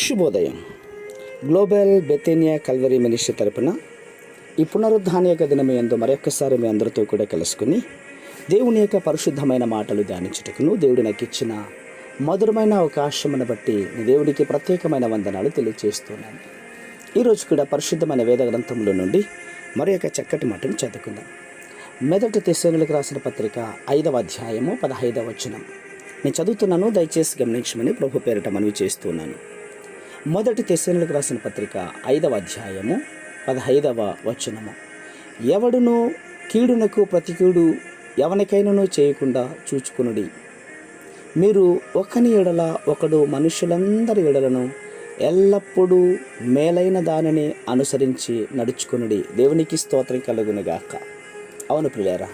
శుభోదయం. Global బెతేనియా Calvary ministry తరపున ఈ పునరుద్ధాన యొక్క దినం యందు మరొకసారి మీ అందరితో కూడా కలుసుకుని దేవుని యొక్క పరిశుద్ధమైన మాటలు ధ్యానించుటకును దేవుడు నాకు ఇచ్చిన మధురమైన అవకాశమును బట్టి దేవుడికి ప్రత్యేకమైన వందనాలు తెలియజేస్తున్నాను. ఈరోజు కూడా పరిశుద్ధమైన వేద గ్రంథంలో నుండి మరి యొక్క చక్కటి మాటను చదువుకుందాం. మొదటి తెస్సలోనికీయులకు రాసిన పత్రిక 5వ అధ్యాయము 15వ వచనం నేను చదువుతున్నాను, దయచేసి గమనించమని ప్రభు పేరిట మనవి చేస్తున్నాను. మొదటి తెస్సలోనికీయులకు రాసిన పత్రిక 5వ అధ్యాయము 15వ వచనము. ఎవడును కీడునకు ప్రతికీడు ఎవనికైనను చేయకుండా చూచుకునుడి. మీరు ఒకని ఎడల ఒకడు మనుషులందరి ఎడలను ఎల్లప్పుడూ మేలైన దానిని అనుసరించి నడుచుకునుడి. దేవునికి స్తోత్రం కలుగునుగాక. అవును ప్రియులారా,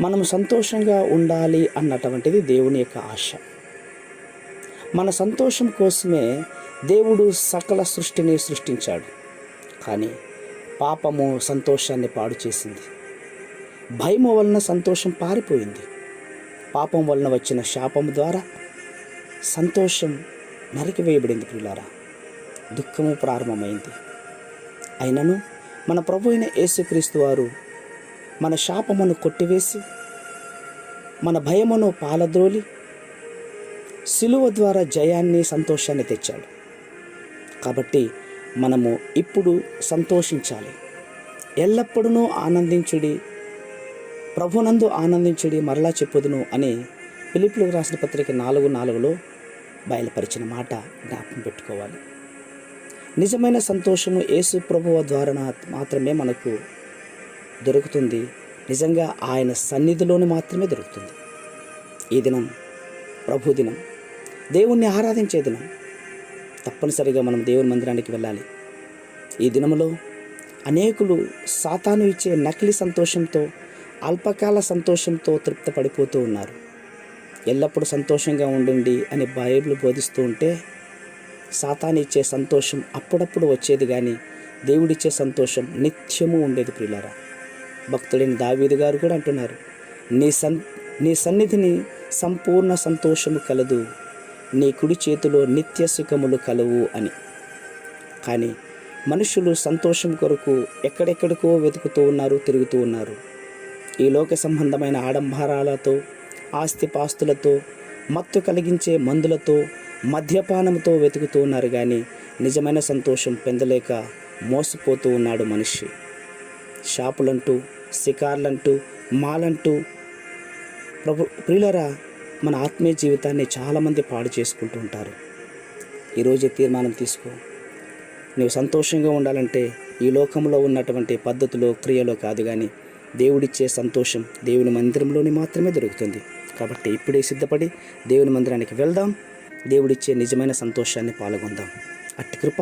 మనం సంతోషంగా ఉండాలి అన్నటువంటిది దేవుని యొక్క ఆశ. మన సంతోషం కోసమే దేవుడు సకల సృష్టిని సృష్టించాడు. కానీ పాపము సంతోషాన్ని పాడు చేసింది. భయము వలన సంతోషం పారిపోయింది. పాపం వలన వచ్చిన శాపము ద్వారా సంతోషం నరికివేయబడింది. ప్రియులారా, దుఃఖము ప్రారంభమైంది. అయినను మన ప్రభు అయిన యేసుక్రీస్తు వారు మన శాపమును కొట్టివేసి మన భయమును పాలద్రోలి సిలువ ద్వారా జయాన్ని సంతోషాన్ని తెచ్చాడు. కాబట్టి మనము ఇప్పుడు సంతోషించాలి. ఎల్లప్పుడూ ఆనందించుడి, ప్రభునందు ఆనందించుడి, మరలా చెప్పుదును అని ఫిలిప్పీయులకు రాసిన పత్రిక 4:4లో బయలుపరిచిన మాట జ్ఞాపకం పెట్టుకోవాలి. నిజమైన సంతోషము యేసు ప్రభువు ద్వారా మాత్రమే మనకు దొరుకుతుంది. నిజంగా ఆయన సన్నిధిలోనే మాత్రమే దొరుకుతుంది. ఈ దినం ప్రభు దినం, దేవుణ్ణి ఆరాధించే దినం. తప్పనిసరిగా మనం దేవుని మందిరానికి వెళ్ళాలి. ఈ దినములో అనేకులు సాతాను ఇచ్చే నకిలీ సంతోషంతో, అల్పకాల సంతోషంతో తృప్తి పడిపోతూ ఉన్నారు. ఎల్లప్పుడూ సంతోషంగా ఉండండి అని బైబిల్ బోధిస్తూ ఉంటే సాతాను ఇచ్చే సంతోషం అప్పుడప్పుడు వచ్చేది, కానీ దేవుడిచ్చే సంతోషం నిత్యము ఉండేది. ప్రియులారా, భక్తుడైన దావీదు గారు కూడా అంటున్నారు, నీ సన్నిధిని సంపూర్ణ సంతోషము కలదు, నీ కుడి చేతిలో నిత్య సుఖములు కలవు అని. కానీ మనుషులు సంతోషం కొరకు ఎక్కడెక్కడికో వెతుకుతూ ఉన్నారు, తిరుగుతూ ఉన్నారు. ఈ లోక సంబంధమైన ఆడంబరాలతో, ఆస్తిపాస్తులతో, మత్తు కలిగించే మందులతో, మద్యపానంతో వెతుకుతూ ఉన్నారు. కానీ నిజమైన సంతోషం పొందలేక మోసపోతూ ఉన్నాడు మనిషి. షాపులంటూ, షికార్లంటూ, మాలంటూ. ప్రియులారా, మన ఆత్మీయ జీవితాన్ని చాలామంది పాడు చేసుకుంటూ ఉంటారు. ఈరోజే తీర్మానం తీసుకో. నువ్వు సంతోషంగా ఉండాలంటే ఈ లోకంలో ఉన్నటువంటి పద్ధతిలో, క్రియలో కాదు, కానీ దేవుడిచ్చే సంతోషం దేవుని మందిరంలోని మాత్రమే దొరుకుతుంది. కాబట్టి ఇప్పుడే సిద్ధపడి దేవుని మందిరానికి వెళ్దాం. దేవుడిచ్చే నిజమైన సంతోషాన్ని పాల్గొందాం. అట్టి కృప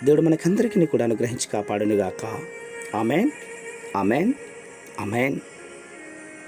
దేవుడు మనకందరికీ కూడా అనుగ్రహించి కాపాడునుగాక. Amen, amen, amen.